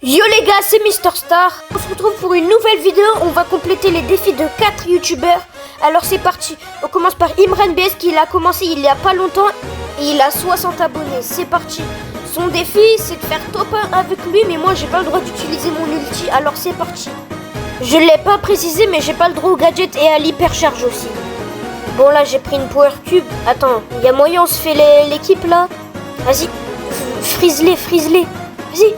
Yo les gars, c'est Mister Star. On se retrouve pour une nouvelle vidéo. On va compléter les défis de 4 youtubeurs. Alors c'est parti. On commence par Imran BS qui a commencé il y a pas longtemps. Et il a 60 abonnés. C'est parti. Son défi c'est de faire top 1 avec lui. Mais moi j'ai pas le droit d'utiliser mon ulti. Alors c'est parti. Je l'ai pas précisé mais j'ai pas le droit au gadget et à l'hypercharge aussi. Bon là j'ai pris une power cube. Attends, il y a moyen on se fait l'équipe là. Vas-y. Frise-les. Vas-y.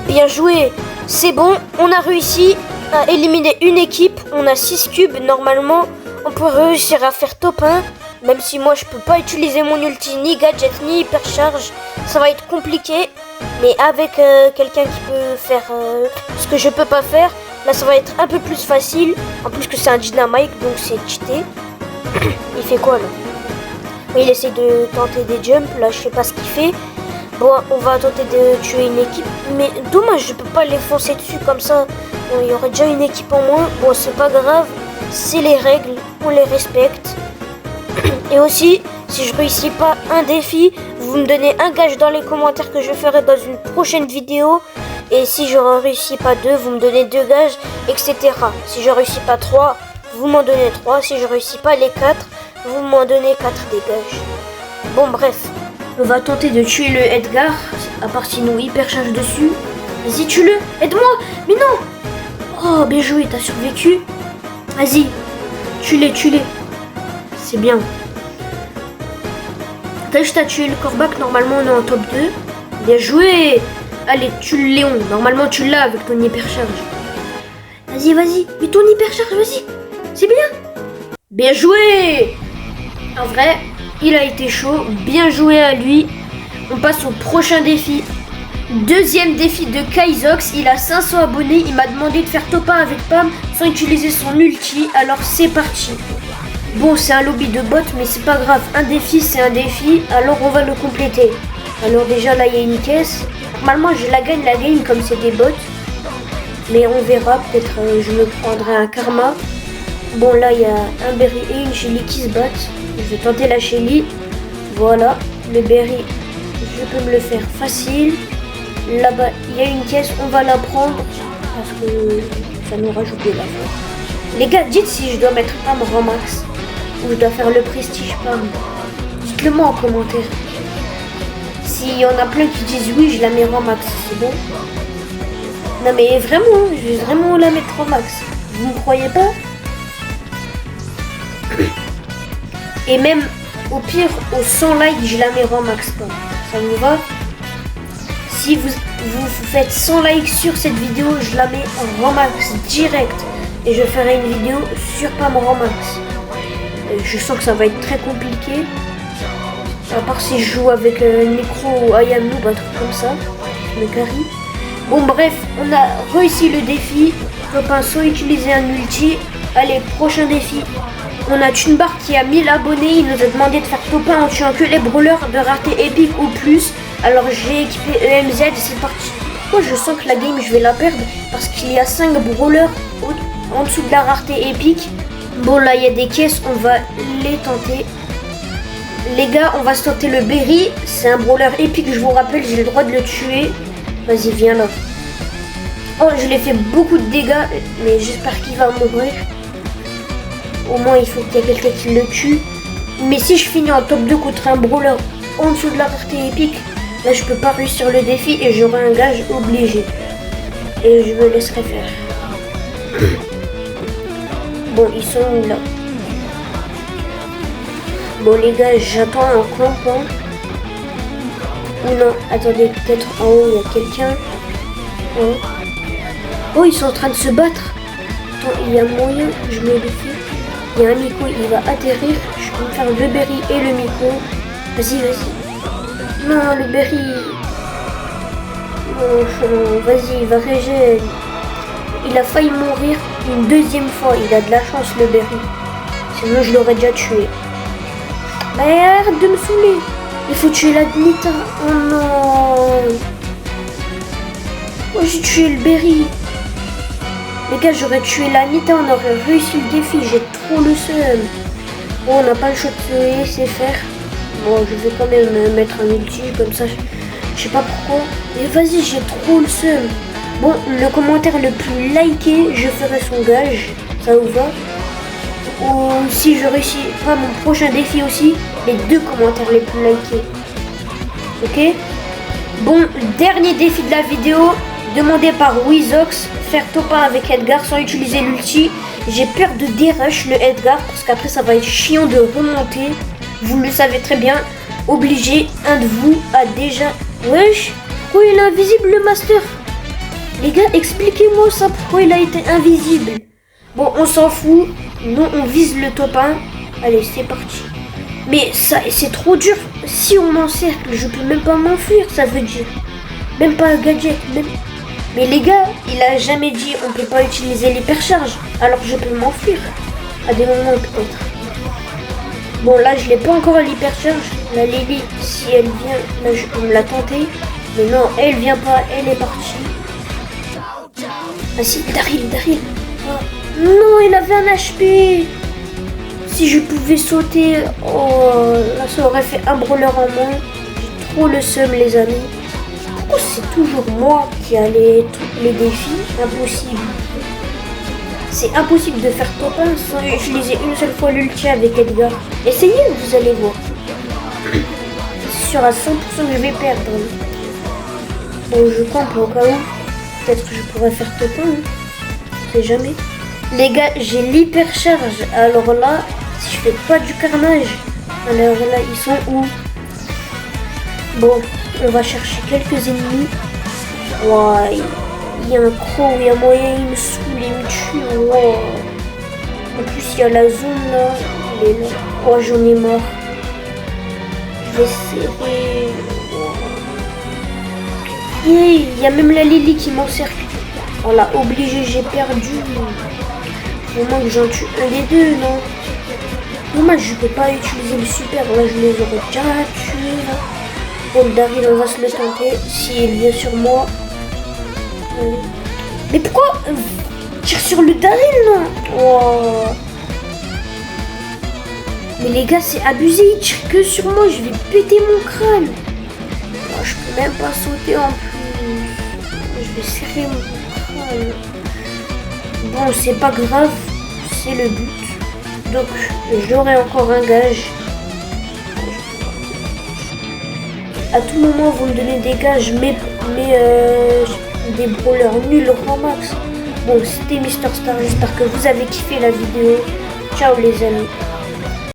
Bien joué, c'est bon, on a réussi à éliminer une équipe, on a 6 cubes, normalement on peut réussir à faire top 1, même si moi je peux pas utiliser mon ulti, ni gadget, ni hypercharge, ça va être compliqué, mais avec quelqu'un qui peut faire ce que je peux pas faire, là ça va être un peu plus facile, en plus que c'est un dynamite, donc c'est cheaté. Il fait quoi là? Il essaie de tenter des jumps, là je sais pas ce qu'il fait. Bon, on va tenter de tuer une équipe, mais dommage, je peux pas les foncer dessus comme ça. Bon, il y aurait déjà une équipe en moins. Bon, c'est pas grave, c'est les règles, on les respecte. Et aussi, si je réussis pas un défi, vous me donnez un gage dans les commentaires que je ferai dans une prochaine vidéo. Et si je réussis pas 2, vous me donnez 2 gages, etc. Si je réussis pas 3, vous m'en donnez 3. Si je réussis pas les 4, vous m'en donnez 4 des gages. Bon, bref. On va tenter de tuer le Edgar, à part sinon hypercharge dessus. Vas-y, tue-le, aide-moi. Mais non. Oh, bien joué, t'as survécu. Vas-y, tue-les. C'est bien. T'as juste à tuer le Corbac, normalement on est en top 2. Bien joué. Allez, tue le Léon, normalement tu l'as avec ton hypercharge. Vas-y, mets ton hypercharge, vas-y. C'est bien. Bien joué. En vrai... il a été chaud, bien joué à lui. On passe au prochain défi. Deuxième défi de Kaizox, il a 500 abonnés. Il m'a demandé de faire top 1 avec Pam sans utiliser son ulti. Alors c'est parti. Bon, c'est un lobby de bots, mais c'est pas grave. Un défi, c'est un défi. Alors on va le compléter. Alors déjà là, il y a une caisse. Normalement, je la gagne comme c'est des bots. Mais on verra, peut-être je me prendrai un karma. Bon, là, il y a un berry et une Shelly qui se battent. Je vais tenter la Shelly. Voilà, le berry, je peux me le faire facile. Là-bas, il y a une caisse, on va la prendre. Parce que ça nous rajoute de la foi. Les gars, dites si je dois mettre Pam rang max. Ou je dois faire le prestige Pam. Dites-le moi en commentaire. S'il y en a plein qui disent oui, je la mets rang max, c'est bon. Non mais vraiment, je vais vraiment la mettre rang max. Vous me croyez pas? Et même au pire, au 100 likes, je la mets en max pas. Ça vous va? Si vous faites 100 likes sur cette vidéo, je la mets en max direct. Et je ferai une vidéo sur Pam en max. Je sens que ça va être très compliqué. À part si je joue avec Necro ou I Am Noob, un truc comme ça. Je me carry. Bon bref, on a réussi le défi. Copain sans utiliser un ulti. Allez, prochain défi. On a Tunbar qui a 1000 abonnés, il nous a demandé de faire top 1 en tuant que les brawlers de rareté épique ou plus. Alors j'ai équipé EMZ, c'est parti. Moi je sens que la game je vais la perdre parce qu'il y a 5 brawlers en dessous de la rareté épique. Bon là il y a des caisses, on va les tenter. Les gars, on va se tenter le berry, c'est un brawler épique, je vous rappelle, j'ai le droit de le tuer. Vas-y, viens là. Oh, je l'ai fait beaucoup de dégâts, mais j'espère qu'il va mourir. Au moins il faut qu'il y ait quelqu'un qui le tue. Mais si je finis en top 2 contre un brawler en dessous de la rareté épique, là je peux pas réussir le défi et j'aurai un gage obligé. Et je me laisserai faire. Bon, ils sont où là? Bon les gars, j'attends en campant. Ou non, attendez, peut-être en haut il y a quelqu'un. Oh, ils sont en train de se battre. Attends, il y a moyen que je me le fais. Il y a un Miko, il va atterrir. Je peux me faire le berry et le Miko. Vas-y. Non, le berry. Non, vas-y, il va régénérer. Il a failli mourir une deuxième fois. Il a de la chance, le berry. Sinon, je l'aurais déjà tué. Mais arrête de me saouler. Il faut tuer la Nita. Oh non. Oh, j'ai tué le berry. Les gars, j'aurais tué la Nita, on aurait réussi le défi, j'ai trop le seum. Bon, on n'a pas le choix de se laisser faire. Bon, je vais quand même mettre un ulti, comme ça, je sais pas pourquoi. Et vas-y, j'ai trop le seum. Bon, le commentaire le plus liké, je ferai son gage. Ça vous va? Ou si je réussis pas mon prochain défi aussi, les 2 commentaires les plus likés. Ok? Bon, dernier défi de la vidéo, demandé par Wizox, faire top 1 avec Edgar sans utiliser l'ulti. J'ai peur de dérush le Edgar parce qu'après ça va être chiant de remonter. Vous le savez très bien, obligé, un de vous a déjà... Wesh, pourquoi il est invisible le master? Les gars, expliquez-moi ça, pourquoi il a été invisible? Bon, on s'en fout, nous on vise le top 1. Allez, c'est parti. Mais ça, c'est trop dur. Si on m'encercle, je peux même pas m'enfuir, ça veut dire. Même pas un gadget, même... Mais les gars, il a jamais dit on peut pas utiliser l'hypercharge. Alors je peux m'enfuir. À des moments peut-être. Bon là je l'ai pas encore l'hypercharge. La Lily, si elle vient, là je peux me la tenter. Mais non, elle vient pas, elle est partie. Ah si, Daryl. Ah. Non, il avait un HP. Si je pouvais sauter, oh là ça aurait fait un brawler en moins. J'ai trop le seum les amis. Pourquoi c'est toujours moi qui a les défis? Impossible. C'est impossible de faire top 1 sans utiliser une seule fois l'ulti avec Edgar. Essayez, vous allez voir. C'est sûr à 100% que je vais perdre. Bon, je campe au cas où. Peut-être que je pourrais faire top 1. On sait jamais. Les gars, j'ai l'hypercharge. Alors là, si je fais pas du carnage, alors là, ils sont où? Bon, on va chercher quelques ennemis. Ouais, il y a un croc, il y a moyen, il me saoule, il me tue. Wow. En plus, il y a la zone là. Il est là. Oh, j'en ai marre. Je vais serrer. Hey, il y a même la Lily qui m'encercle. Voilà, obligé, j'ai perdu. Au moins que j'en tue un des deux, non? Dommage, je peux pas utiliser le super. Là, je les aurais déjà tués. Là. Bon, Daryl, on va se le tenter. S'il vient sur moi. Mais pourquoi tire sur le Daryl, non? Oh. Mais les gars, c'est abusé. Il tire que sur moi. Je vais péter mon crâne. Oh, je peux même pas sauter en plus. Je vais serrer mon crâne. Bon, c'est pas grave. C'est le but. Donc, j'aurai encore un gage. À tout moment, vous me donnez des gages, mais des brawlers nuls grand max. Bon, c'était Mister Star. J'espère que vous avez kiffé la vidéo. Ciao les amis.